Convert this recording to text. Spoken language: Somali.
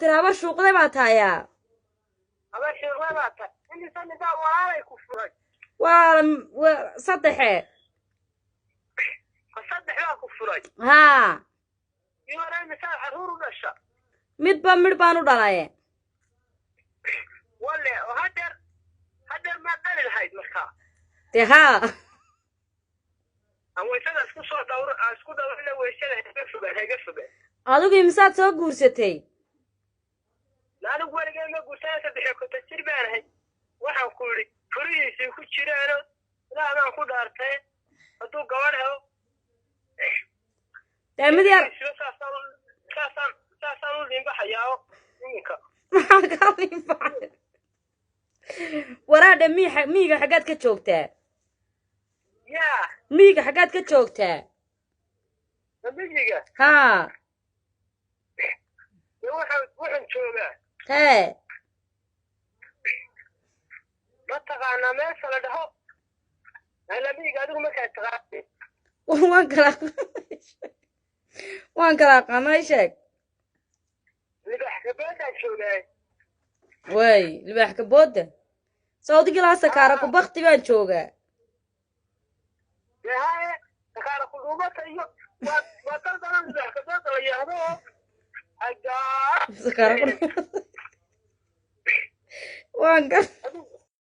ترى هبر شوقي باتايا هبر شوقي باتايا إني سنة دا وراي كفرج صدحي صدح لا كفرج ها يوراي مثال عرور ودشا مد بانو دلاي ولا وهدر ما قال الهيد مركا ها أما إذا اسكو دور إلا ويشله هيقفبه adigu imsaad soo guursatay laana wariga ma guursan saddex ko tajir baanahay waxaan ku yiri furihiisa ku jiraano ilaahan ku dhaartay haduu gabadho taamidi saasan u limbaxayaa ninka waraada miiga xagaad ka joogtaa yaa miiga xagaad ka joogtaa miiga haa waxaan joogaa hee ma taqaanaa meesha la dhaho alamiiga adigu markaa taqaanay waan kala aqaanay sheeg libax kaboodaan joogaa way libax kabooda saudi gilaasa kaara ku bakti baan joogaa yahay kaara ku dhumata iyo waa daldalan libax kabooda la yahdo waan ka